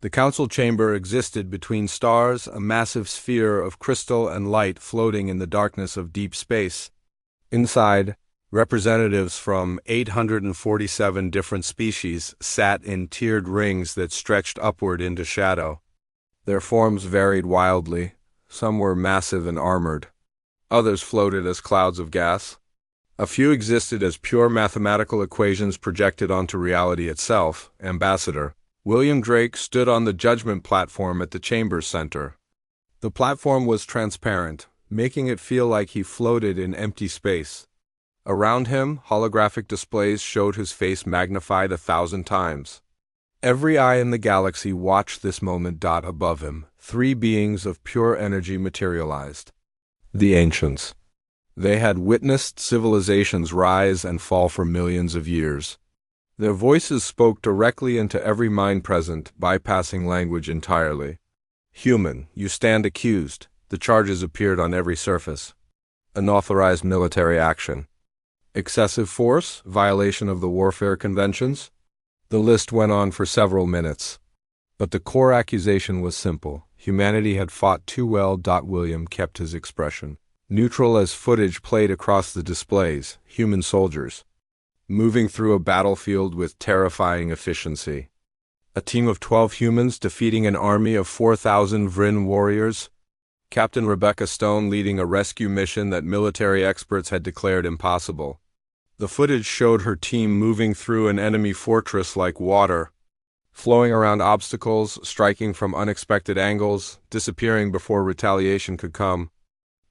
The council chamber existed between stars, a massive sphere of crystal and light floating in the darkness of deep space. Inside, representatives from 847 different species sat in tiered rings that stretched upward into shadow. Their forms varied wildly. Some were massive and armored. Others floated as clouds of gas. A few existed as pure mathematical equations projected onto reality itself. Ambassador William Drake stood on the judgment platform at the chamber's center. The platform was transparent, making it feel like he floated in empty space. Around him, holographic displays showed his face magnified 1,000 times. Every eye in the galaxy watched this moment. Above him, 3 beings of pure energy materialized. The Ancients. They had witnessed civilizations rise and fall for millions of years. Their voices spoke directly into every mind present, bypassing language entirely. Human, you stand accused. The charges appeared on every surface. Unauthorized military action. Excessive force, violation of the warfare conventions. The list went on for several minutes. But the core accusation was simple. Humanity had fought too well. William kept his expression neutral as footage played across the displays. Human soldiers, moving through a battlefield with terrifying efficiency. A team of 12 humans defeating an army of 4,000 Vryn warriors. Captain Rebecca Stone leading a rescue mission that military experts had declared impossible. The footage showed her team moving through an enemy fortress like water, flowing around obstacles, striking from unexpected angles, disappearing before retaliation could come.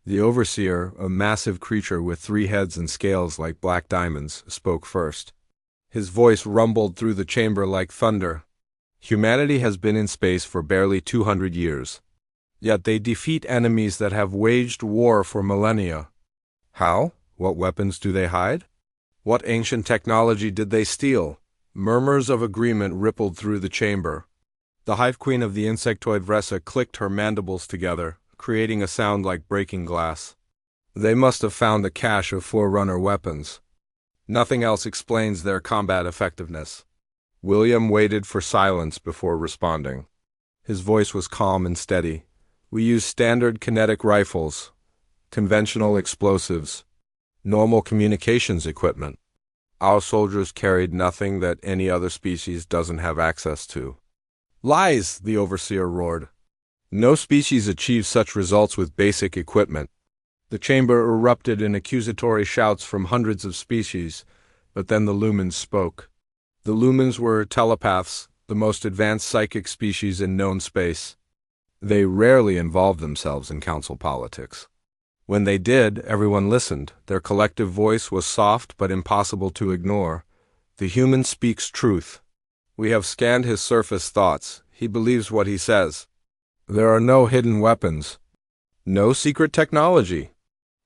The Overseer, a massive creature with 3 heads and scales like black diamonds, spoke first. His voice rumbled through the chamber like thunder. Humanity has been in space for barely 200 years. Yet they defeat enemies that have waged war for millennia. How? What weapons do they hide? What ancient technology did they steal? Murmurs of agreement rippled through the chamber. The hive queen of the insectoid Vressa clicked her mandibles together, creating a sound like breaking glass. They must have found a cache of Forerunner weapons. Nothing else explains their combat effectiveness. William waited for silence before responding. His voice was calm and steady. We use standard kinetic rifles, conventional explosives, normal communications equipment. Our soldiers carried nothing that any other species doesn't have access to. Lies, the Overseer roared. No species achieves such results with basic equipment. The chamber erupted in accusatory shouts from hundreds of species, but then the lumens spoke. The lumens were telepaths, the most advanced psychic species in known space. They rarely involved themselves in council politics. When they did, everyone listened. Their collective voice was soft but impossible to ignore. The human speaks truth. We have scanned his surface thoughts. He believes what he says. There are no hidden weapons. No secret technology.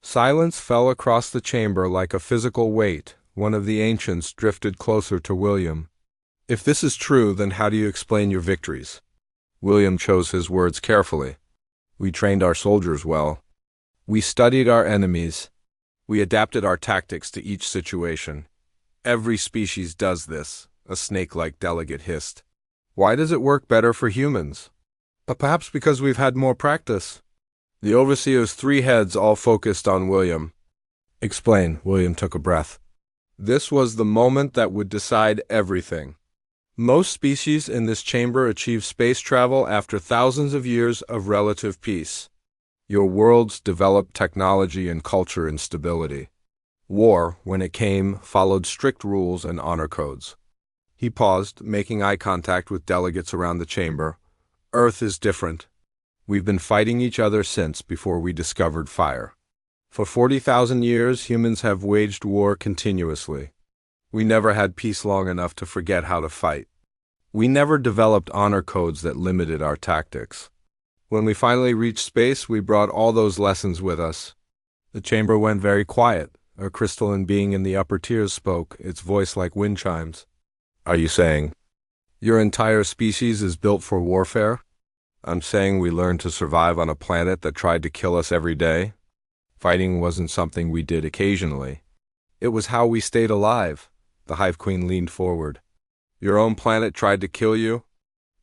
Silence fell across the chamber like a physical weight. One of the ancients drifted closer to William. If this is true, then how do you explain your victories? William chose his words carefully. We trained our soldiers well. We studied our enemies. We adapted our tactics to each situation. Every species does this, a snake-like delegate hissed. Why does it work better for humans? Perhaps because we've had more practice. The Overseer's 3 heads all focused on William. Explain, William took a breath. This was the moment that would decide everything. Most species in this chamber achieve space travel after thousands of years of relative peace. Your worlds developed technology and culture and stability. War, when it came, followed strict rules and honor codes. He paused, making eye contact with delegates around the chamber. Earth is different. We've been fighting each other since before we discovered fire. For 40,000 years, humans have waged war continuously. We never had peace long enough to forget how to fight. We never developed honor codes that limited our tactics. When we finally reached space, we brought all those lessons with us. The chamber went very quiet. A crystalline being in the upper tiers spoke, its voice like wind chimes. Are you saying your entire species is built for warfare? I'm saying we learned to survive on a planet that tried to kill us every day. Fighting wasn't something we did occasionally. It was how we stayed alive. The Hive Queen leaned forward. Your own planet tried to kill you?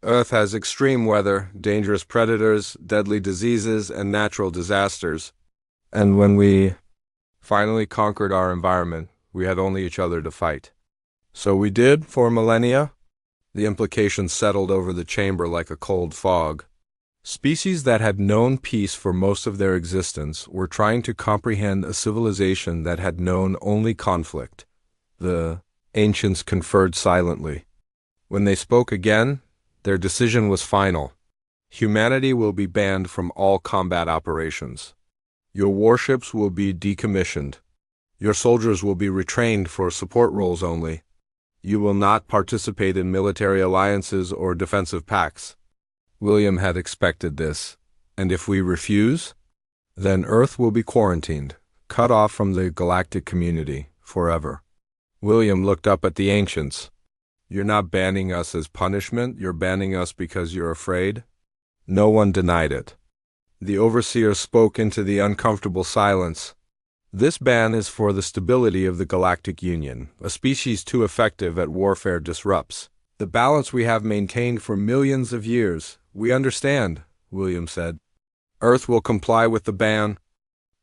Earth has extreme weather, dangerous predators, deadly diseases, and natural disasters. And when we finally conquered our environment, we had only each other to fight. So we did for millennia? The implications settled over the chamber like a cold fog. Species that had known peace for most of their existence were trying to comprehend a civilization that had known only conflict. The ancients conferred silently. When they spoke again, their decision was final. Humanity will be banned from all combat operations. Your warships will be decommissioned. Your soldiers will be retrained for support roles only. You will not participate in military alliances or defensive pacts. William had expected this, and if we refuse, then Earth will be quarantined, cut off from the galactic community forever. William looked up at the ancients. You're not banning us as punishment, you're banning us because you're afraid? No one denied it. The overseer spoke into the uncomfortable silence. This ban is for the stability of the Galactic Union. A species too effective at warfare disrupts the balance we have maintained for millions of years. We understand, William said. Earth will comply with the ban.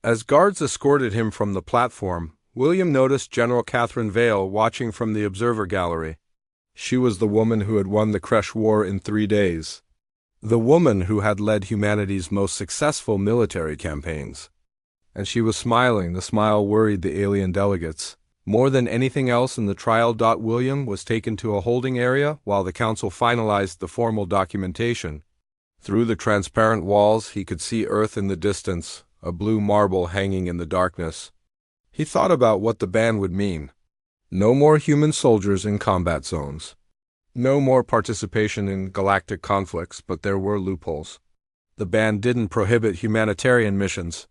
As guards escorted him from the platform, William noticed General Catherine Vale watching from the observer gallery. She was the woman who had won the Kresh War in 3 days. The woman who had led humanity's most successful military campaigns. And she was smiling. The smile worried the alien delegates. More than anything else in the trial, William was taken to a holding area while the council finalized the formal documentation. Through the transparent walls, he could see Earth in the distance, a blue marble hanging in the darkness. He thought about what the ban would mean. No more human soldiers in combat zones. No more participation in galactic conflicts, but there were loopholes. The ban didn't prohibit humanitarian missions.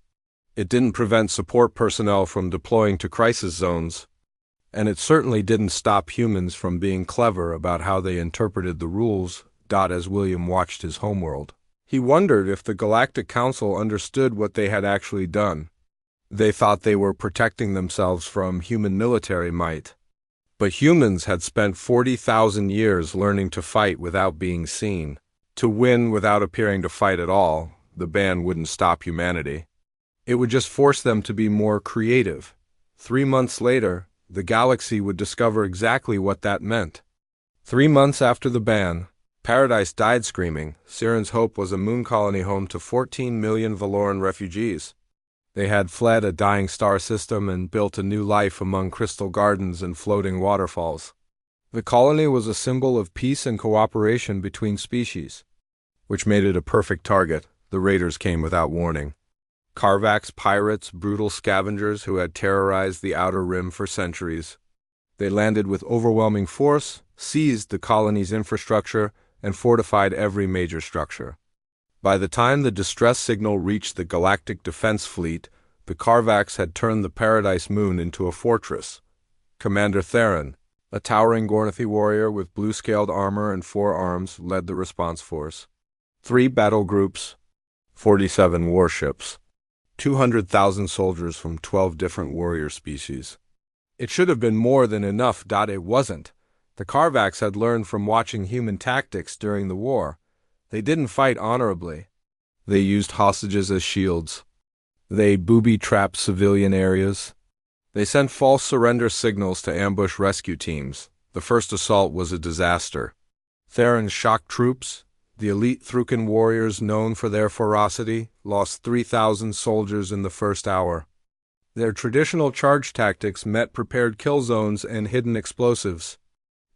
It didn't prevent support personnel from deploying to crisis zones. And it certainly didn't stop humans from being clever about how they interpreted the rules. As William watched his homeworld, he wondered if the Galactic Council understood what they had actually done. They thought they were protecting themselves from human military might. But humans had spent 40,000 years learning to fight without being seen. To win without appearing to fight at all, the ban wouldn't stop humanity. It would just force them to be more creative. 3 months later, the galaxy would discover exactly what that meant. 3 months after the ban, Paradise died screaming. Siren's Hope was a moon colony home to 14 million Valoran refugees. They had fled a dying star system and built a new life among crystal gardens and floating waterfalls. The colony was a symbol of peace and cooperation between species, which made it a perfect target. The raiders came without warning. Karvax pirates, brutal scavengers who had terrorized the Outer Rim for centuries. They landed with overwhelming force, seized the colony's infrastructure, and fortified every major structure. By the time the distress signal reached the Galactic Defense Fleet, the Karvax had turned the Paradise Moon into a fortress. Commander Theron, a towering Gornathi warrior with blue-scaled armor and 4 arms, led the response force. 3 battle groups, 47 warships, 200,000 soldiers from 12 different warrior species. It should have been more than enough. It wasn't. The Karvax had learned from watching human tactics during the war. They didn't fight honorably. They used hostages as shields. They booby-trapped civilian areas. They sent false surrender signals to ambush rescue teams. The first assault was a disaster. Theron's shock troops, the elite Thrukan warriors known for their ferocity, lost 3,000 soldiers in the first hour. Their traditional charge tactics met prepared kill zones and hidden explosives.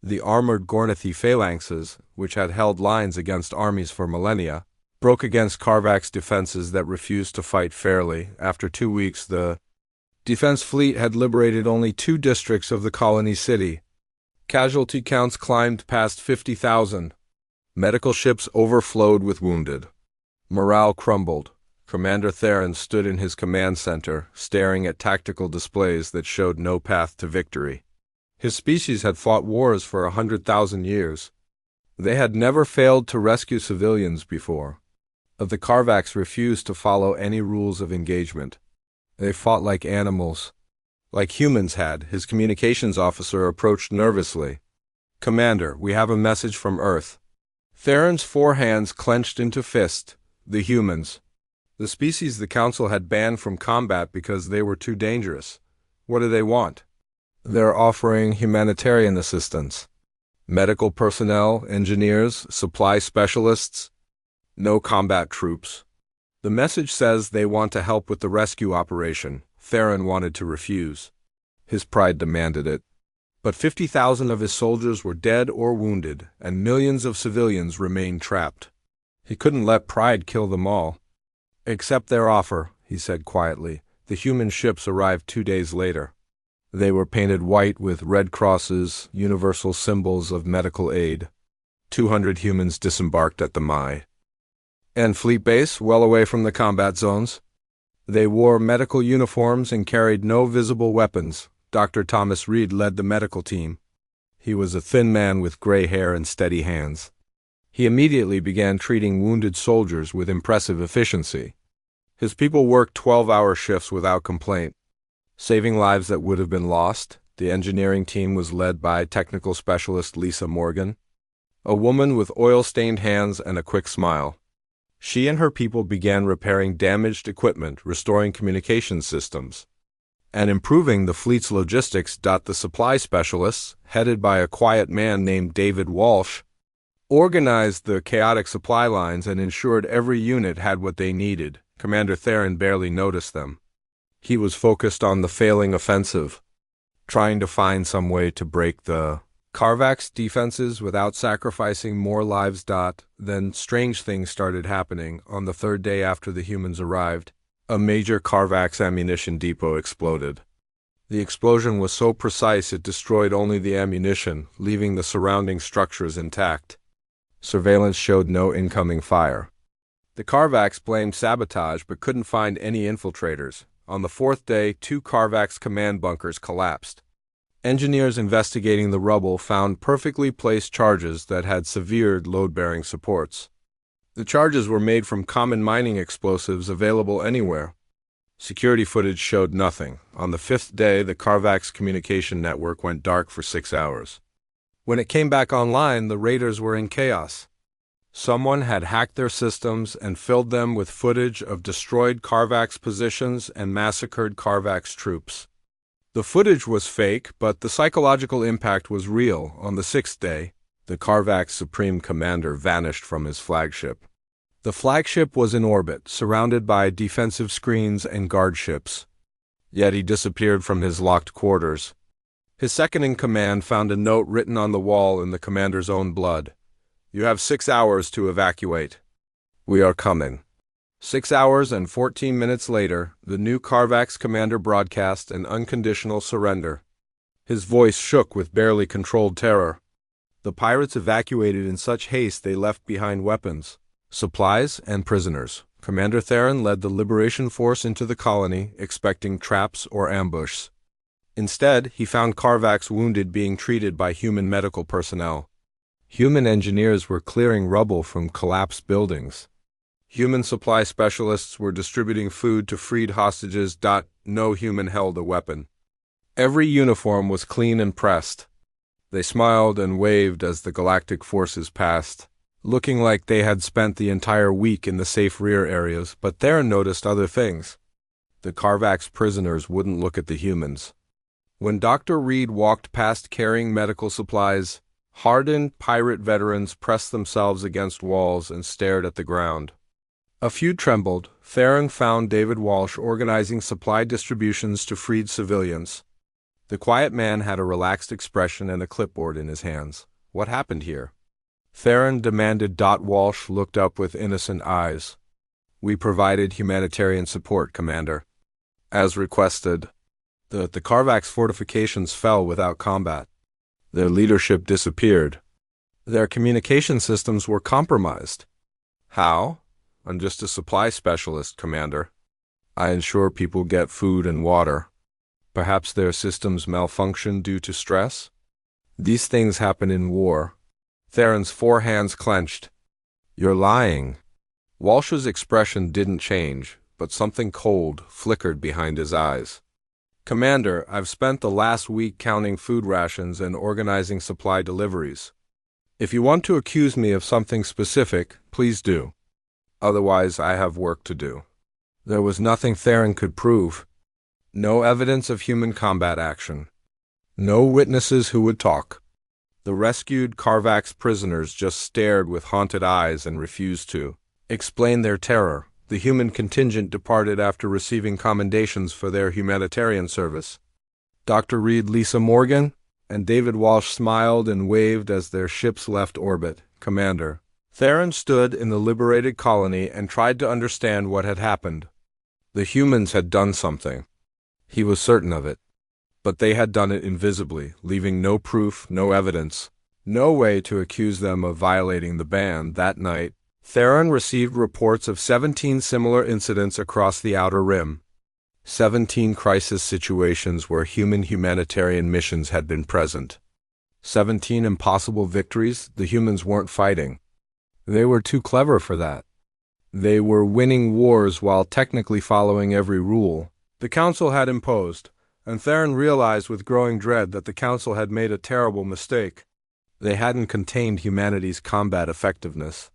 The armored Gornathi phalanxes, which had held lines against armies for millennia, broke against Karvax defenses that refused to fight fairly. After 2 weeks, the defense fleet had liberated only 2 districts of the colony city. Casualty counts climbed past 50,000. Medical ships overflowed with wounded. Morale crumbled. Commander Theron stood in his command center, staring at tactical displays that showed no path to victory. His species had fought wars for 100,000 years. They had never failed to rescue civilians before. The Karvax refused to follow any rules of engagement. They fought like animals. Like humans had. His communications officer approached nervously. "Commander, we have a message from Earth." Theron's four hands clenched into fist. The humans. The species the Council had banned from combat because they were too dangerous. What do they want? They're offering humanitarian assistance. Medical personnel, engineers, supply specialists. No combat troops. The message says they want to help with the rescue operation. Theron wanted to refuse. His pride demanded it. But 50,000 of his soldiers were dead or wounded, and millions of civilians remained trapped. He couldn't let pride kill them all. Accept their offer, he said quietly. The human ships arrived 2 days later. They were painted white with red crosses, universal symbols of medical aid. 200 humans disembarked at the Mai. And fleet base, well away from the combat zones. They wore medical uniforms and carried no visible weapons. Dr. Thomas Reed led the medical team. He was a thin man with gray hair and steady hands. He immediately began treating wounded soldiers with impressive efficiency. His people worked 12-hour shifts without complaint, saving lives that would have been lost. The engineering team was led by technical specialist Lisa Morgan, a woman with oil-stained hands and a quick smile. She and her people began repairing damaged equipment, restoring communication systems, and improving the fleet's logistics. The supply specialists, headed by a quiet man named David Walsh, organized the chaotic supply lines and ensured every unit had what they needed. Commander Theron barely noticed them. He was focused on the failing offensive, trying to find some way to break the Karvak's defenses without sacrificing more lives. Then strange things started happening. On the third day after the humans arrived, a major Karvak's ammunition depot exploded. The explosion was so precise it destroyed only the ammunition, leaving the surrounding structures intact. Surveillance showed no incoming fire. The Karvaks blamed sabotage but couldn't find any infiltrators. On the fourth day, 2 Karvaks command bunkers collapsed. Engineers investigating the rubble found perfectly placed charges that had severed load-bearing supports. The charges were made from common mining explosives available anywhere. Security footage showed nothing. On the 5th day, the Karvak's communication network went dark for 6 hours. When it came back online, the raiders were in chaos. Someone had hacked their systems and filled them with footage of destroyed Karvak's positions and massacred Karvak's troops. The footage was fake, but the psychological impact was real. On the 6th day, the Karvak's supreme commander vanished from his flagship. The flagship was in orbit, surrounded by defensive screens and guard ships. Yet he disappeared from his locked quarters. His second-in-command found a note written on the wall in the commander's own blood. You have 6 hours to evacuate. We are coming. 6 hours and 14 minutes later, the new Karvak's commander broadcast an unconditional surrender. His voice shook with barely controlled terror. The pirates evacuated in such haste they left behind weapons, supplies, and prisoners. Commander Theron led the liberation force into the colony, expecting traps or ambushes. Instead, he found Karvaks wounded being treated by human medical personnel. Human engineers were clearing rubble from collapsed buildings. Human supply specialists were distributing food to freed hostages. No human held a weapon. Every uniform was clean and pressed. They smiled and waved as the galactic forces passed, looking like they had spent the entire week in the safe rear areas. But Theron noticed other things. The Karvak's prisoners wouldn't look at the humans. When Dr. Reed walked past carrying medical supplies, hardened pirate veterans pressed themselves against walls and stared at the ground. A few trembled. Theron found David Walsh organizing supply distributions to freed civilians. The quiet man had a relaxed expression and a clipboard in his hands. What happened here? Theron demanded. Walsh looked up with innocent eyes. We provided humanitarian support, Commander. As requested. The Karvak's fortifications fell without combat. Their leadership disappeared. Their communication systems were compromised. How? I'm just a supply specialist, Commander. I ensure people get food and water. Perhaps their systems malfunction due to stress? These things happen in war. Theron's 4 hands clenched. You're lying. Walsh's expression didn't change, but something cold flickered behind his eyes. Commander, I've spent the last week counting food rations and organizing supply deliveries. If you want to accuse me of something specific, please do. Otherwise, I have work to do. There was nothing Theron could prove. No evidence of human combat action. No witnesses who would talk. The rescued Carvax prisoners just stared with haunted eyes and refused to explain their terror. The human contingent departed after receiving commendations for their humanitarian service. Dr. Reed, Lisa Morgan, and David Walsh smiled and waved as their ships left orbit. Commander. Theron stood in the liberated colony and tried to understand what had happened. The humans had done something. He was certain of it. But they had done it invisibly, leaving no proof, no evidence, no way to accuse them of violating the ban. That night, Theron received reports of 17 similar incidents across the Outer Rim. 17 crisis situations where human humanitarian missions had been present. 17 impossible victories the humans weren't fighting. They were too clever for that. They were winning wars while technically following every rule the Council had imposed, and Theron realized with growing dread that the Council had made a terrible mistake. They hadn't contained humanity's combat effectiveness.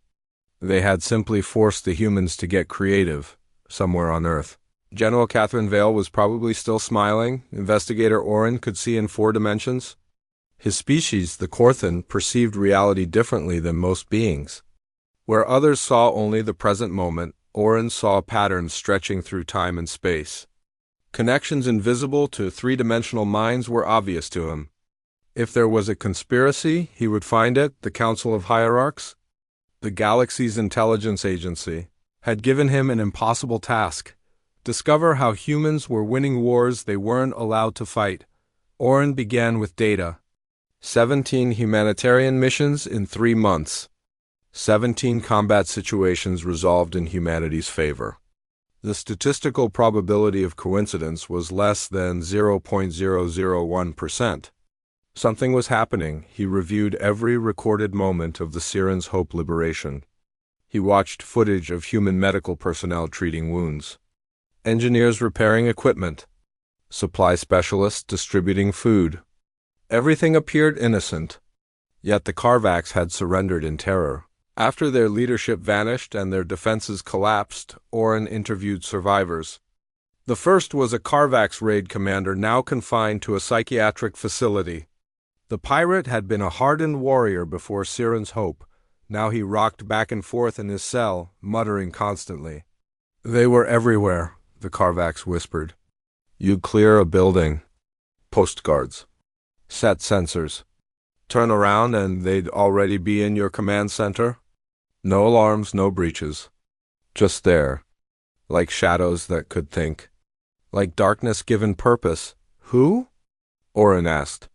They had simply forced the humans to get creative, somewhere on Earth. General Catherine Vale was probably still smiling. Investigator Oren could see in 4 dimensions. His species, the Corthan, perceived reality differently than most beings. Where others saw only the present moment, Oren saw patterns stretching through time and space. Connections invisible to 3-dimensional minds were obvious to him. If there was a conspiracy, he would find it. The Council of Hierarchs, the galaxy's intelligence agency, had given him an impossible task. Discover how humans were winning wars they weren't allowed to fight. Oren began with data. 17 humanitarian missions in 3 months. 17 combat situations resolved in humanity's favor. The statistical probability of coincidence was less than 0.001%. Something was happening. He reviewed every recorded moment of the Siren's Hope liberation. He watched footage of human medical personnel treating wounds, engineers repairing equipment, supply specialists distributing food. Everything appeared innocent, yet the Carvax had surrendered in terror. After their leadership vanished and their defenses collapsed, Oren interviewed survivors. The first was a Carvax raid commander now confined to a psychiatric facility. The pirate had been a hardened warrior before Siren's Hope. Now he rocked back and forth in his cell, muttering constantly. They were everywhere, the Carvax whispered. You'd clear a building. Post guards. Set sensors. Turn around and they'd already be in your command center. No alarms, no breaches. Just there. Like shadows that could think. Like darkness given purpose. Who? Oren asked.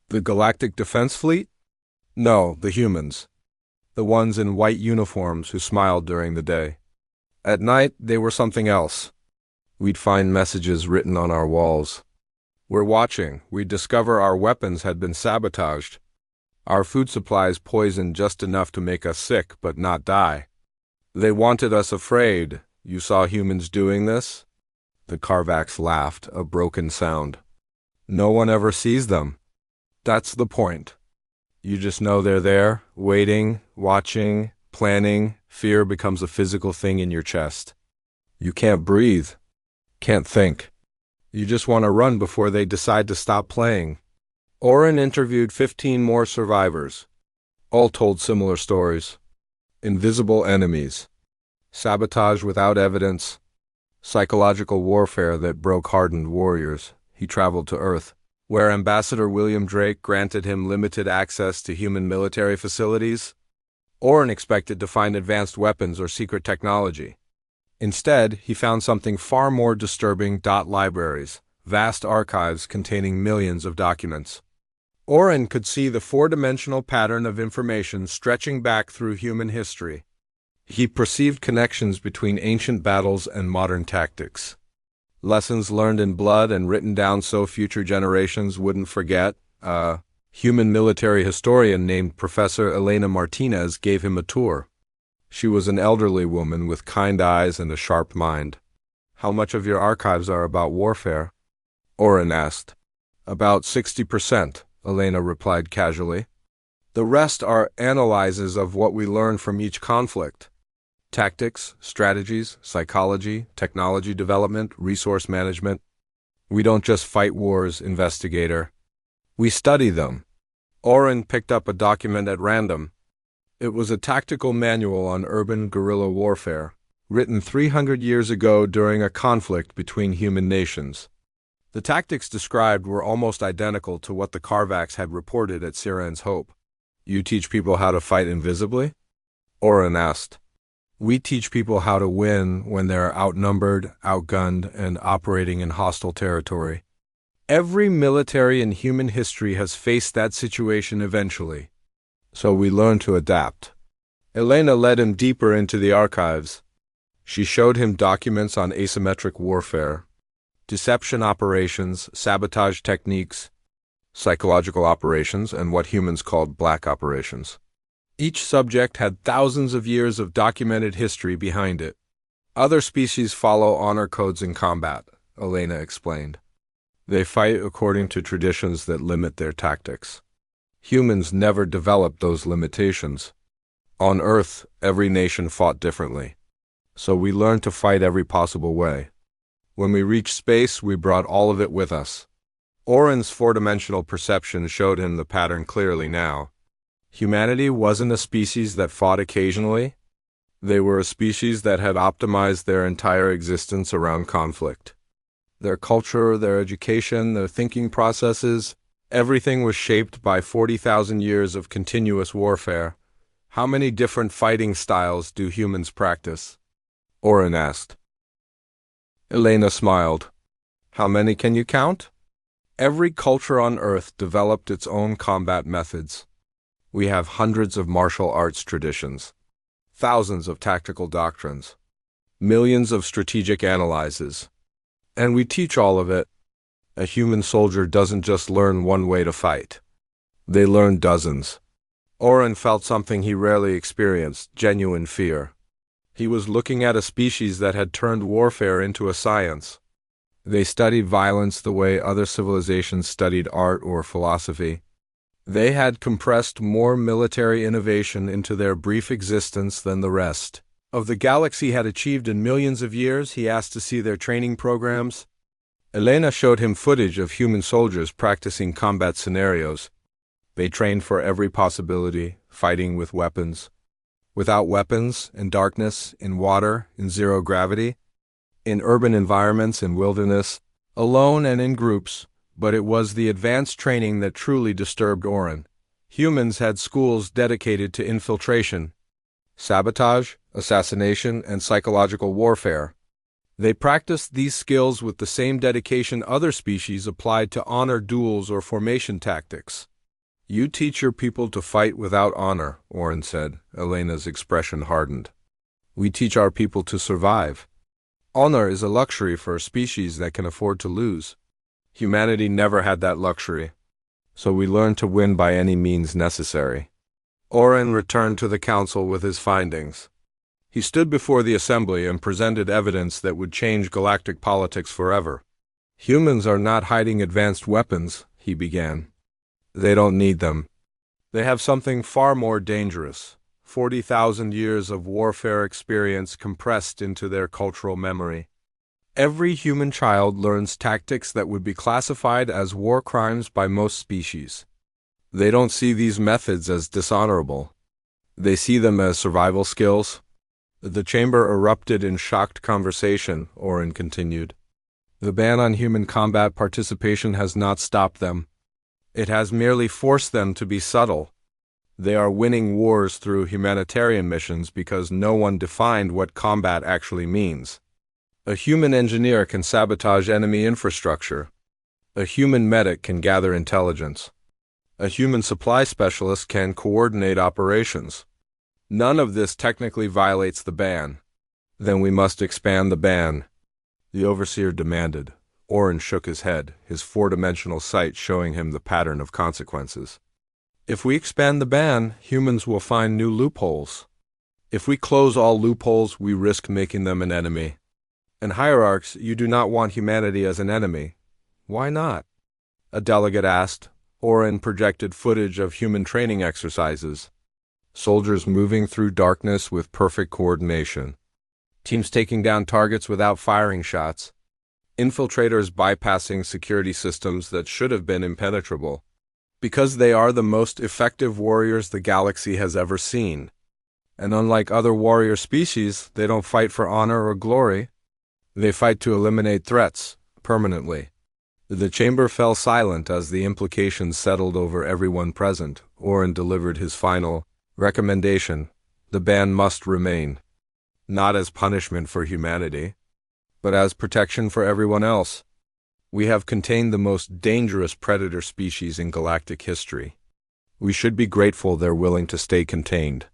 The Galactic Defense Fleet? No, the humans. The ones in white uniforms who smiled during the day. At night, they were something else. We'd find messages written on our walls. We're watching. We'd discover our weapons had been sabotaged. Our food supplies poisoned just enough to make us sick, but not die. They wanted us afraid. You saw humans doing this? The Carvax laughed, a broken sound. No one ever sees them. That's the point. You just know they're there, waiting, watching, planning. Fear becomes a physical thing in your chest. You can't breathe. Can't think. You just want to run before they decide to stop playing. Oren interviewed 15 more survivors. All told similar stories. Invisible enemies. Sabotage without evidence. Psychological warfare that broke hardened warriors. He traveled to Earth, where Ambassador William Drake granted him limited access to human military facilities. Oren expected to find advanced weapons or secret technology. Instead, he found something far more disturbing: libraries, vast archives containing millions of documents. Oren could see the 4-dimensional pattern of information stretching back through human history. He perceived connections between ancient battles and modern tactics. Lessons learned in blood and written down so future generations wouldn't forget. A human military historian named Professor Elena Martinez gave him a tour. She was an elderly woman with kind eyes and a sharp mind. How much of your archives are about warfare? Oren asked. About 60%. Elena replied casually. The rest are analyses of what we learn from each conflict. Tactics, strategies, psychology, technology development, resource management. We don't just fight wars, investigator. We study them. Oren picked up a document at random. It was a tactical manual on urban guerrilla warfare, written 300 years ago during a conflict between human nations. The tactics described were almost identical to what the Karvax had reported at Siren's Hope. You teach people how to fight invisibly? Oren asked. We teach people how to win when they're outnumbered, outgunned, and operating in hostile territory. Every military in human history has faced that situation eventually. So we learn to adapt. Elena led him deeper into the archives. She showed him documents on asymmetric warfare, deception operations, sabotage techniques, psychological operations, and what humans called black operations. Each subject had thousands of years of documented history behind it. Other species follow honor codes in combat, Elena explained. They fight according to traditions that limit their tactics. Humans never developed those limitations. On Earth, every nation fought differently. So we learned to fight every possible way. When we reached space, we brought all of it with us. Oren's four-dimensional perception showed him the pattern clearly now. Humanity wasn't a species that fought occasionally. They were a species that had optimized their entire existence around conflict. Their culture, their education, their thinking processes, everything was shaped by 40,000 years of continuous warfare. How many different fighting styles do humans practice? Oren asked. Elena smiled. How many can you count? Every culture on Earth developed its own combat methods. We have hundreds of martial arts traditions, thousands of tactical doctrines, millions of strategic analyses. And we teach all of it. A human soldier doesn't just learn one way to fight. They learn dozens. Oren felt something he rarely experienced, genuine fear. He was looking at a species that had turned warfare into a science. They studied violence the way other civilizations studied art or philosophy. They had compressed more military innovation into their brief existence than the rest of the galaxy had achieved in millions of years. He asked to see their training programs. Elena showed him footage of human soldiers practicing combat scenarios. They trained for every possibility, fighting with weapons, without weapons, in darkness, in water, in zero gravity, in urban environments, in wilderness, alone and in groups. But it was the advanced training that truly disturbed Oren. Humans had schools dedicated to infiltration, sabotage, assassination, and psychological warfare. They practiced these skills with the same dedication other species applied to honor duels or formation tactics. You teach your people to fight without honor, Oren said. Elena's expression hardened. We teach our people to survive. Honor is a luxury for a species that can afford to lose. Humanity never had that luxury, so we learned to win by any means necessary. Oren returned to the council with his findings. He stood before the assembly and presented evidence that would change galactic politics forever. Humans are not hiding advanced weapons, he began. They don't need them. They have something far more dangerous, 40,000 years of warfare experience compressed into their cultural memory. Every human child learns tactics that would be classified as war crimes by most species. They don't see these methods as dishonorable. They see them as survival skills. The chamber erupted in shocked conversation, Oren continued. The ban on human combat participation has not stopped them. It has merely forced them to be subtle. They are winning wars through humanitarian missions because no one defined what combat actually means. A human engineer can sabotage enemy infrastructure. A human medic can gather intelligence. A human supply specialist can coordinate operations. None of this technically violates the ban. Then we must expand the ban, the overseer demanded. Oren shook his head, his four-dimensional sight showing him the pattern of consequences. If we expand the ban, humans will find new loopholes. If we close all loopholes, we risk making them an enemy. And hierarchs, you do not want humanity as an enemy. Why not? A delegate asked. or in projected footage of human training exercises. Soldiers moving through darkness with perfect coordination. Teams taking down targets without firing shots. Infiltrators bypassing security systems that should have been impenetrable. Because they are the most effective warriors the galaxy has ever seen. And unlike other warrior species, they don't fight for honor or glory. They fight to eliminate threats, permanently. The chamber fell silent as the implications settled over everyone present. Orin delivered his final recommendation. The ban must remain. Not as punishment for humanity, but as protection for everyone else. We have contained the most dangerous predator species in galactic history. We should be grateful they're willing to stay contained.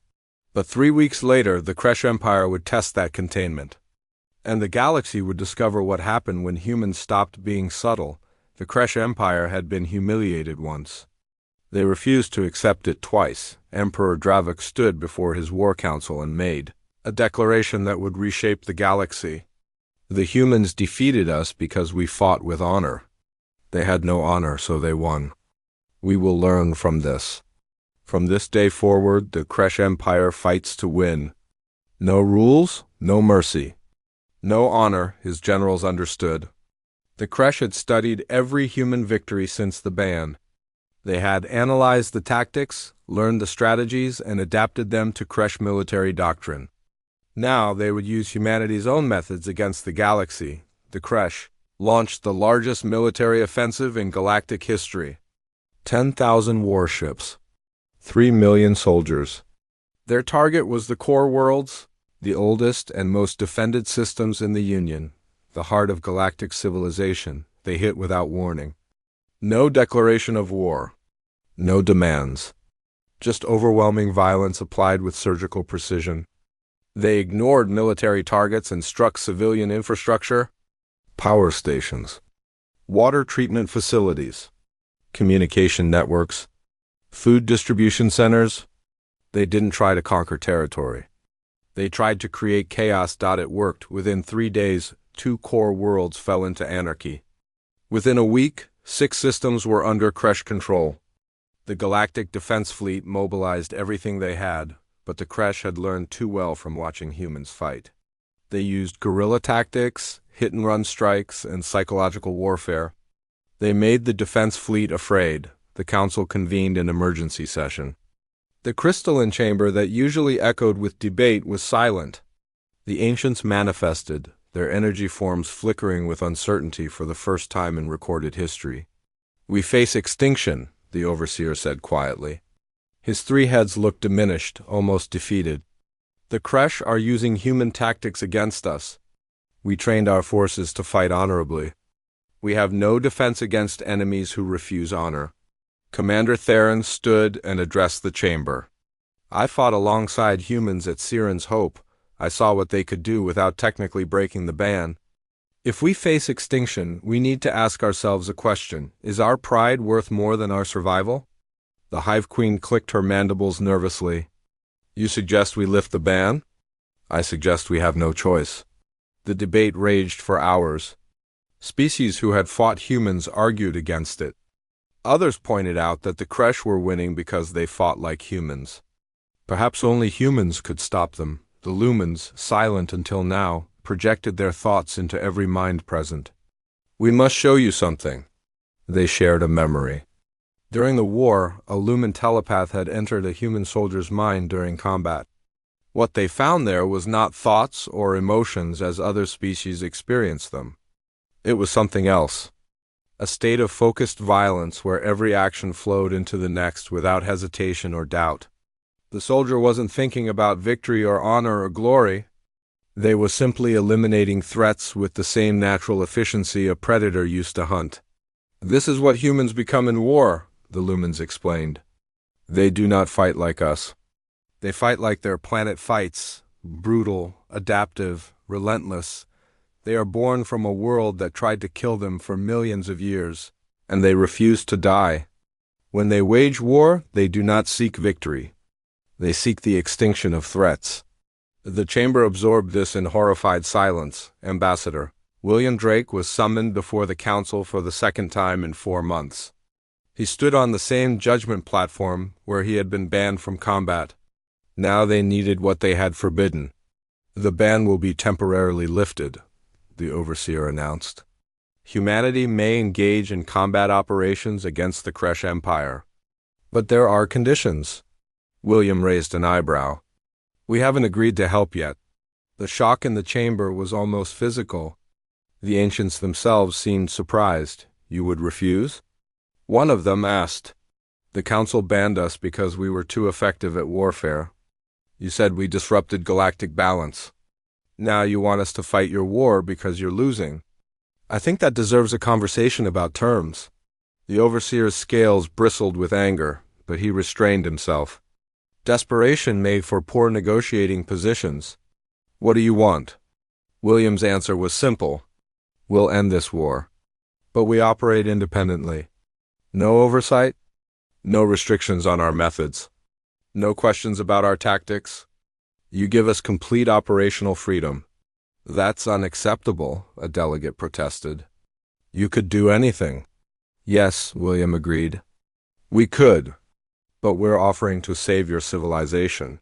But 3 weeks later, the Kresh Empire would test that containment. And the galaxy would discover what happened when humans stopped being subtle. The Kresh Empire had been humiliated once. They refused to accept it twice. Emperor Dravik stood before his war council and made a declaration that would reshape the galaxy. The humans defeated us because we fought with honor. They had no honor, so they won. We will learn from this. From this day forward, the Kresh Empire fights to win. No rules, no mercy. No honor, his generals understood. The Kresh had studied every human victory since the ban. They had analyzed the tactics, learned the strategies, and adapted them to Kresh military doctrine. Now they would use humanity's own methods against the galaxy. The Kresh launched the largest military offensive in galactic history. 10,000 warships. 3 million soldiers. Their target was the core worlds, the oldest and most defended systems in the Union, the heart of galactic civilization. They hit without warning. No declaration of war. No demands. Just overwhelming violence applied with surgical precision. They ignored military targets and struck civilian infrastructure, power stations, water treatment facilities, communication networks, food distribution centers. They didn't try to conquer territory. They tried to create chaos. It worked. Within 3 days, 2 core worlds fell into anarchy. Within a week, 6 systems were under Kresh control. The Galactic Defense Fleet mobilized everything they had, but the Kresh had learned too well from watching humans fight. They used guerrilla tactics, hit-and-run strikes, and psychological warfare. They made the defense fleet afraid. The council convened an emergency session. The crystalline chamber that usually echoed with debate was silent. The ancients manifested, their energy forms flickering with uncertainty for the first time in recorded history. "We face extinction," the overseer said quietly. His 3 heads looked diminished, almost defeated. "The Kresh are using human tactics against us. We trained our forces to fight honorably. We have no defense against enemies who refuse honor." Commander Theron stood and addressed the chamber. "I fought alongside humans at Siren's Hope. I saw what they could do without technically breaking the ban. If we face extinction, we need to ask ourselves a question. Is our pride worth more than our survival?" The Hive Queen clicked her mandibles nervously. "You suggest we lift the ban?" "I suggest we have no choice." The debate raged for hours. Species who had fought humans argued against it. Others pointed out that the Kresh were winning because they fought like humans. Perhaps only humans could stop them. The Lumens, silent until now, projected their thoughts into every mind present. "We must show you something." They shared a memory. During the war, a Lumen telepath had entered a human soldier's mind during combat. What they found there was not thoughts or emotions as other species experienced them. It was something else. A state of focused violence where every action flowed into the next without hesitation or doubt. The soldier wasn't thinking about victory or honor or glory. They were simply eliminating threats with the same natural efficiency a predator used to hunt. "This is what humans become in war," the Lumens explained. "They do not fight like us. They fight like their planet fights, brutal, adaptive, relentless. They are born from a world that tried to kill them for millions of years, and they refuse to die. When they wage war, they do not seek victory. They seek the extinction of threats." The chamber absorbed this in horrified silence. Ambassador William Drake was summoned before the council for the second time in 4 months. He stood on the same judgment platform where he had been banned from combat. Now they needed what they had forbidden. The ban will be temporarily lifted, the overseer announced. Humanity may engage in combat operations against the Kresh Empire. But there are conditions. William raised an eyebrow. We haven't agreed to help yet. The shock in the chamber was almost physical. The ancients themselves seemed surprised. You would refuse? One of them asked. The council banned us because we were too effective at warfare. You said we disrupted galactic balance. Now you want us to fight your war because you're losing. I think that deserves a conversation about terms. The overseer's scales bristled with anger, but he restrained himself. Desperation made for poor negotiating positions. What do you want? William's answer was simple. We'll end this war. But we operate independently. No oversight, no restrictions on our methods, no questions about our tactics. You give us complete operational freedom. That's unacceptable, a delegate protested. You could do anything. Yes, William agreed. We could, but we're offering to save your civilization.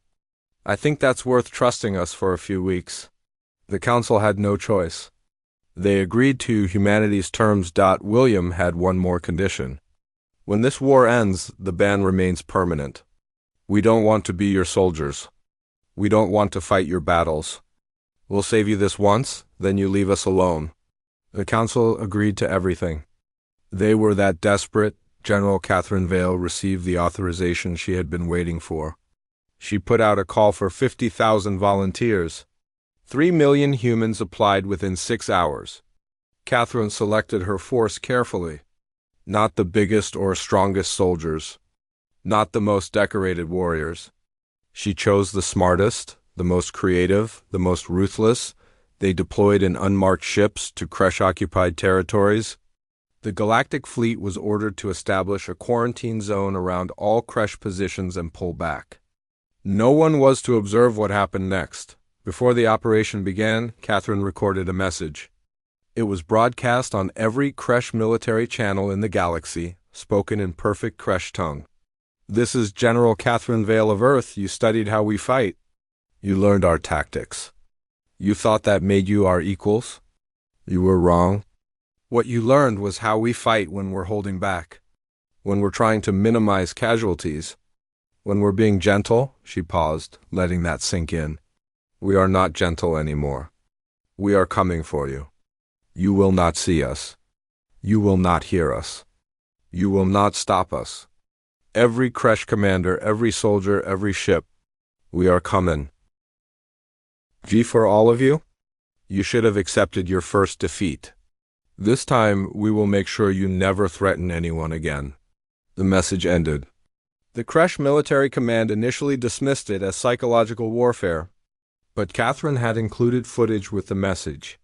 I think that's worth trusting us for a few weeks. The council had no choice. They agreed to humanity's terms. William had one more condition. When this war ends, the ban remains permanent. We don't want to be your soldiers. We don't want to fight your battles. We'll save you this once, then you leave us alone. The council agreed to everything. They were that desperate. General Catherine Vale received the authorization she had been waiting for. She put out a call for 50,000 volunteers. 3 million humans applied within 6 hours. Catherine selected her force carefully. Not the biggest or strongest soldiers. Not the most decorated warriors. She chose the smartest, the most creative, the most ruthless. They deployed in unmarked ships to Kresh-occupied territories. The Galactic Fleet was ordered to establish a quarantine zone around all Kresh positions and pull back. No one was to observe what happened next. Before the operation began, Catherine recorded a message. It was broadcast on every Kresh military channel in the galaxy, spoken in perfect Kresh tongue. This is General Catherine Vale of Earth. You studied how we fight. You learned our tactics. You thought that made you our equals? You were wrong. What you learned was how we fight when we're holding back, when we're trying to minimize casualties, when we're being gentle. She paused, letting that sink in. We are not gentle anymore. We are coming for you. You will not see us. You will not hear us. You will not stop us. Every Kresh commander, every soldier, every ship. We are coming. G for all of you? You should have accepted your first defeat. This time, we will make sure you never threaten anyone again. The message ended. The Kresh military command initially dismissed it as psychological warfare, but Catherine had included footage with the message.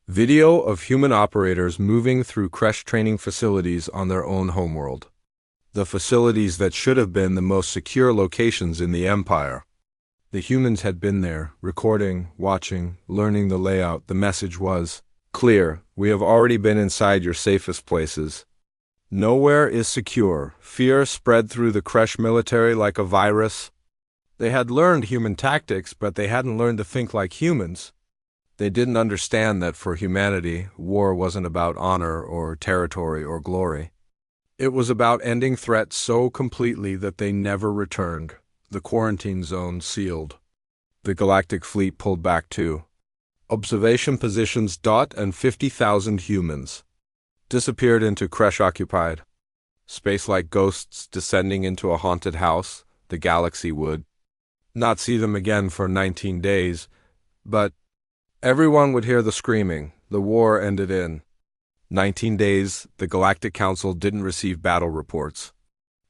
Video of human operators moving through Kresh training facilities on their own homeworld. The facilities that should have been the most secure locations in the Empire. The humans had been there, recording, watching, learning the layout. The message was clear. We have already been inside your safest places. Nowhere is secure. Fear spread through the Kresh military like a virus. They had learned human tactics, but they hadn't learned to think like humans. They didn't understand that for humanity, war wasn't about honor or territory or glory. It was about ending threats so completely that they never returned. The quarantine zone sealed. The Galactic Fleet pulled back too. Observation positions. And 50,000 humans disappeared into Kresh-occupied. Space like ghosts descending into a haunted house. The galaxy would not see them again for 19 days, but everyone would hear the screaming. The war ended in 19 days. The Galactic Council didn't receive battle reports.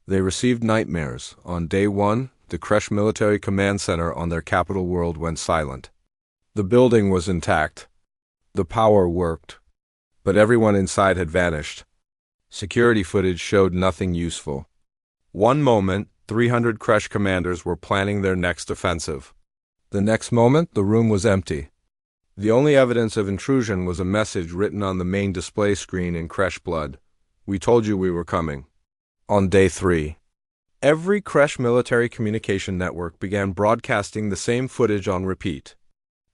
They received nightmares. On day 1, the Kresh Military Command Center on their capital world went silent. The building was intact. The power worked. But everyone inside had vanished. Security footage showed nothing useful. One moment, 300 Kresh commanders were planning their next offensive. The next moment, the room was empty. The only evidence of intrusion was a message written on the main display screen in Kresh blood. We told you we were coming. On day 3, every Kresh military communication network began broadcasting the same footage on repeat.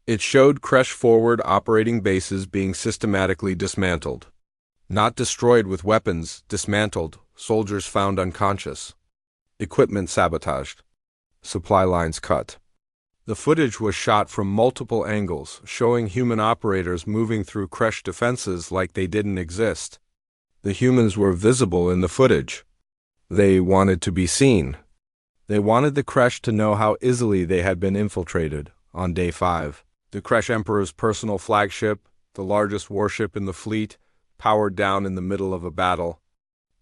It showed Kresh forward operating bases being systematically dismantled. Not destroyed with weapons, dismantled, soldiers found unconscious. Equipment sabotaged. Supply lines cut. The footage was shot from multiple angles, showing human operators moving through Kresh defenses like they didn't exist. The humans were visible in the footage. They wanted to be seen. They wanted the Kresh to know how easily they had been infiltrated. On day 5, the Kresh Emperor's personal flagship, the largest warship in the fleet, powered down in the middle of a battle.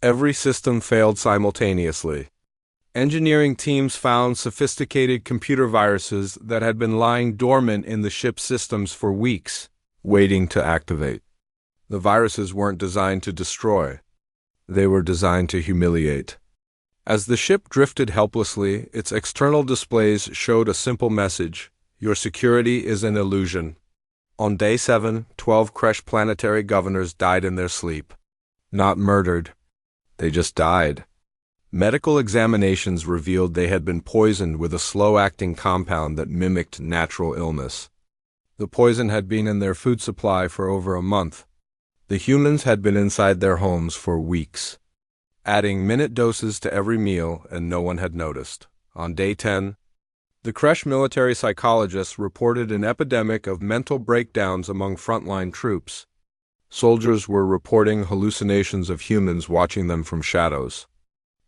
Every system failed simultaneously. Engineering teams found sophisticated computer viruses that had been lying dormant in the ship's systems for weeks, waiting to activate. The viruses weren't designed to destroy. They were designed to humiliate. As the ship drifted helplessly, its external displays showed a simple message: your security is an illusion. On day 7, 12 Kresh planetary governors died in their sleep. Not murdered. They just died. Medical examinations revealed they had been poisoned with a slow-acting compound that mimicked natural illness. The poison had been in their food supply for over a month. The humans had been inside their homes for weeks, adding minute doses to every meal, and no one had noticed. On day 10, the Kresh military psychologists reported an epidemic of mental breakdowns among frontline troops. Soldiers were reporting hallucinations of humans watching them from shadows.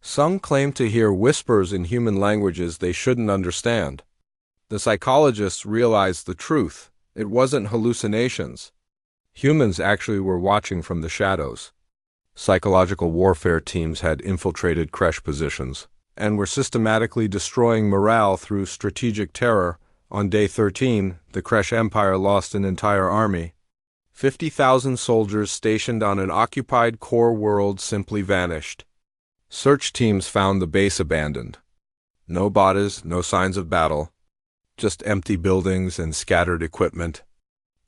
Some claimed to hear whispers in human languages they shouldn't understand. The psychologists realized the truth. It wasn't hallucinations. Humans actually were watching from the shadows. Psychological warfare teams had infiltrated Kresh positions and were systematically destroying morale through strategic terror. On day 13, the Kresh Empire lost an entire army. 50,000 soldiers stationed on an occupied core world simply vanished. Search teams found the base abandoned. No bodies, no signs of battle, just empty buildings and scattered equipment.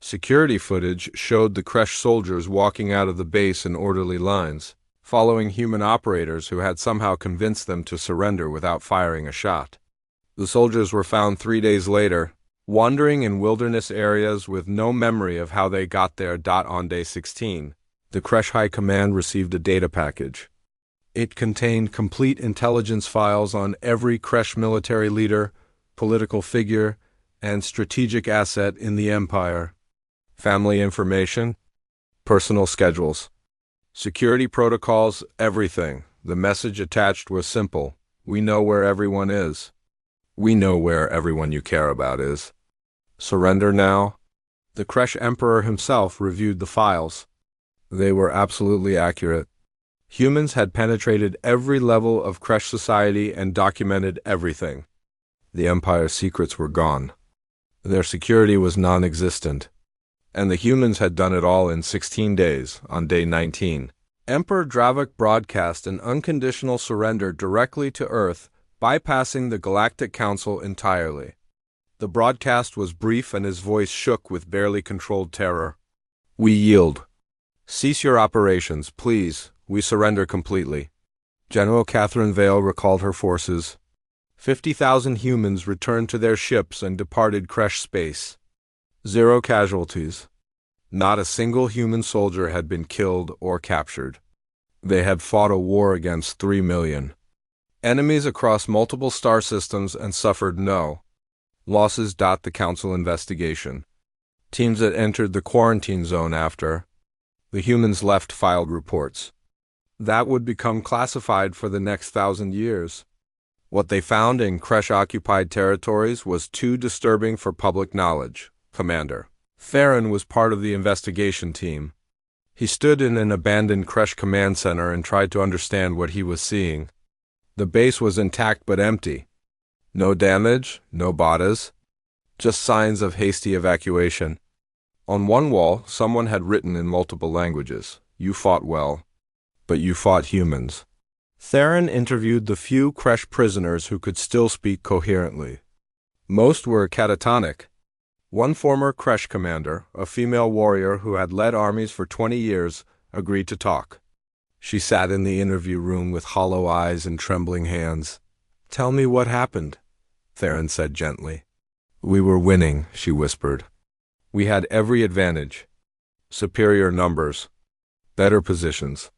Security footage showed the Kresh soldiers walking out of the base in orderly lines, following human operators who had somehow convinced them to surrender without firing a shot. The soldiers were found 3 days later, wandering in wilderness areas with no memory of how they got there. On day 16, the Kresh High Command received a data package. It contained complete intelligence files on every Kresh military leader, political figure, and strategic asset in the Empire. Family information, personal schedules, security protocols, everything. The message attached was simple: we know where everyone is. We know where everyone you care about is. Surrender now. The Kresh Emperor himself reviewed the files. They were absolutely accurate. Humans had penetrated every level of Kresh society and documented everything. The Empire's secrets were gone. Their security was non-existent. And the humans had done it all in 16 days. On day 19, Emperor Dravik broadcast an unconditional surrender directly to Earth, bypassing the Galactic Council entirely. The broadcast was brief and his voice shook with barely controlled terror. We yield. Cease your operations, please. We surrender completely. General Catherine Vale recalled her forces. 50,000 humans returned to their ships and departed Kresh space. 0 casualties. Not a single human soldier had been killed or captured. They had fought a war against 3 million enemies across multiple star systems and suffered no losses. The Council investigation. Teams that entered the quarantine zone after the humans left filed reports. That would become classified for the next 1,000 years. What they found in Kresh-occupied territories was too disturbing for public knowledge. Commander Theron was part of the investigation team. He stood in an abandoned Kresh command center and tried to understand what he was seeing. The base was intact but empty. No damage, no bodies, just signs of hasty evacuation. On one wall, someone had written in multiple languages, "You fought well, but you fought humans." Theron interviewed the few Kresh prisoners who could still speak coherently. Most were catatonic. One former Kresh commander, a female warrior who had led armies for 20 years, agreed to talk. She sat in the interview room with hollow eyes and trembling hands. "Tell me what happened," Theron said gently. "We were winning," she whispered. "We had every advantage. Superior numbers. Better positions.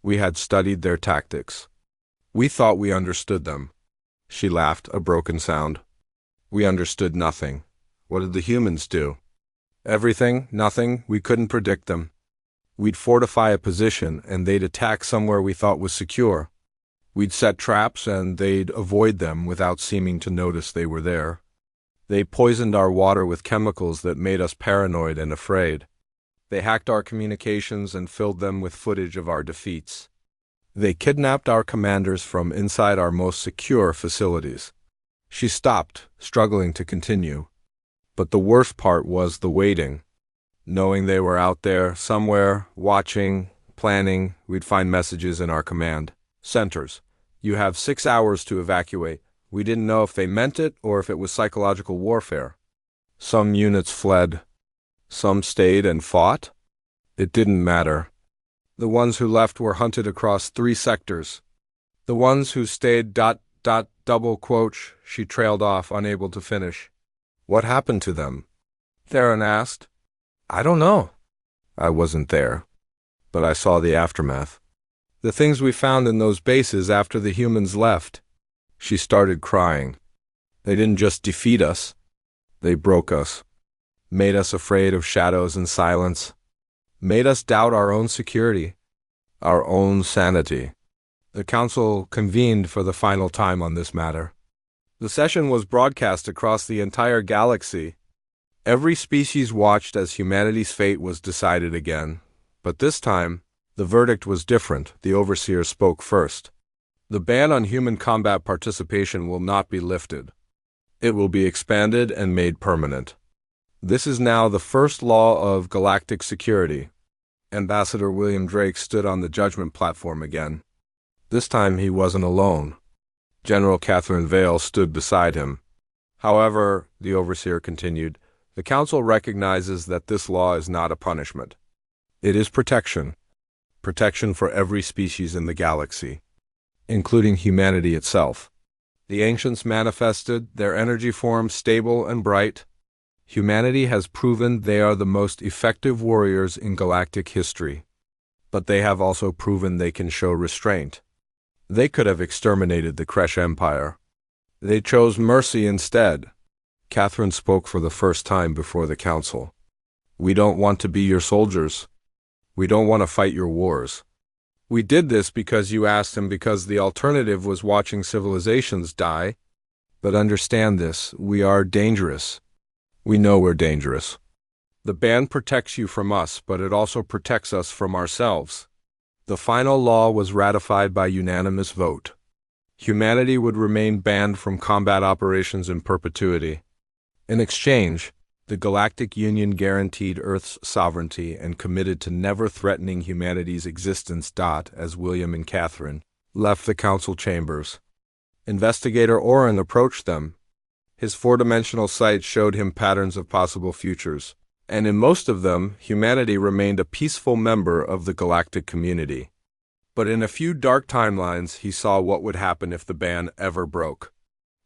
We had studied their tactics. We thought we understood them." She laughed, a broken sound. "We understood nothing. What did the humans do?" "Everything, nothing. We couldn't predict them. We'd fortify a position, and they'd attack somewhere we thought was secure. We'd set traps, and they'd avoid them without seeming to notice they were there. They poisoned our water with chemicals that made us paranoid and afraid. They hacked our communications and filled them with footage of our defeats. They kidnapped our commanders from inside our most secure facilities." She stopped, struggling to continue. But the worst part was the waiting. Knowing they were out there, somewhere, watching, planning, we'd find messages in our command centers. "You have 6 hours to evacuate." We didn't know if they meant it or if it was psychological warfare. Some units fled. Some stayed and fought. It didn't matter. The ones who left were hunted across 3 sectors. The ones who stayed ... double quote, she trailed off, unable to finish. "What happened to them?" Theron asked. "I don't know." "I wasn't there, but I saw the aftermath. The things we found in those bases after the humans left." She started crying. "They didn't just defeat us. They broke us. Made us afraid of shadows and silence. Made us doubt our own security, our own sanity." The council convened for the final time on this matter. The session was broadcast across the entire galaxy. Every species watched as humanity's fate was decided again. But this time, the verdict was different. The overseer spoke first. "The ban on human combat participation will not be lifted. It will be expanded and made permanent. This is now the first law of galactic security." Ambassador William Drake stood on the judgment platform again. This time he wasn't alone. General Catherine Vale stood beside him. "However," the overseer continued, "the council recognizes that this law is not a punishment. It is protection. Protection for every species in the galaxy, including humanity itself. The ancients manifested, their energy form stable and bright. Humanity has proven they are the most effective warriors in galactic history. But they have also proven they can show restraint. They could have exterminated the Kresh Empire. They chose mercy instead." Catherine spoke for the first time before the council. "We don't want to be your soldiers. We don't want to fight your wars. We did this because you asked and because the alternative was watching civilizations die. But understand this, we are dangerous. We know we're dangerous. The ban protects you from us, but it also protects us from ourselves." The final law was ratified by unanimous vote. Humanity would remain banned from combat operations in perpetuity. In exchange, the Galactic Union guaranteed Earth's sovereignty and committed to never threatening humanity's existence. As William and Catherine left the council chambers, Investigator Oren approached them. His 4-dimensional sight showed him patterns of possible futures, and in most of them, humanity remained a peaceful member of the galactic community. But in a few dark timelines, he saw what would happen if the ban ever broke.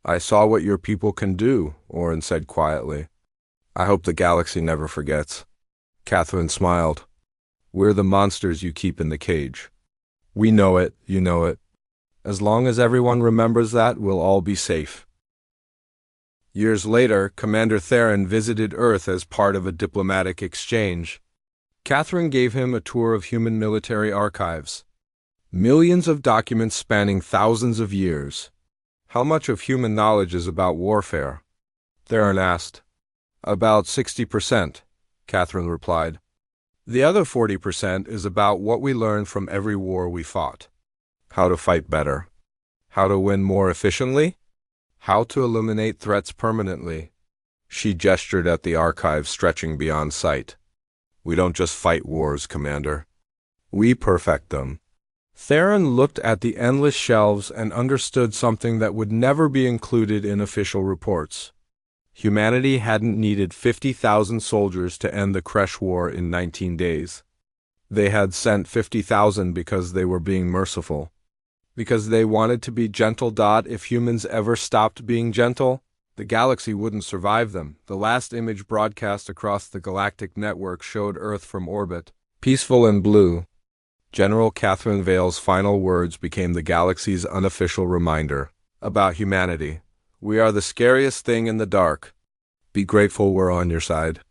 "I saw what your people can do," Oren said quietly. "I hope the galaxy never forgets." Catherine smiled. "We're the monsters you keep in the cage. We know it, you know it. As long as everyone remembers that, we'll all be safe." Years later, Commander Theron visited Earth as part of a diplomatic exchange. Catherine gave him a tour of human military archives. Millions of documents spanning thousands of years. "How much of human knowledge is about warfare?" Theron asked. "About 60%, Catherine replied. "The other 40% is about what we learned from every war we fought. How to fight better. How to win more efficiently. How to eliminate threats permanently." She gestured at the archive stretching beyond sight. "We don't just fight wars, Commander. We perfect them." Theron looked at the endless shelves and understood something that would never be included in official reports. Humanity hadn't needed 50,000 soldiers to end the Kresh War in 19 days. They had sent 50,000 because they were being merciful. Because they wanted to be gentle. If humans ever stopped being gentle, the galaxy wouldn't survive them. The last image broadcast across the galactic network showed Earth from orbit, peaceful and blue. General Catherine Vale's final words became the galaxy's unofficial reminder about humanity. We are the scariest thing in the dark. Be grateful we're on your side.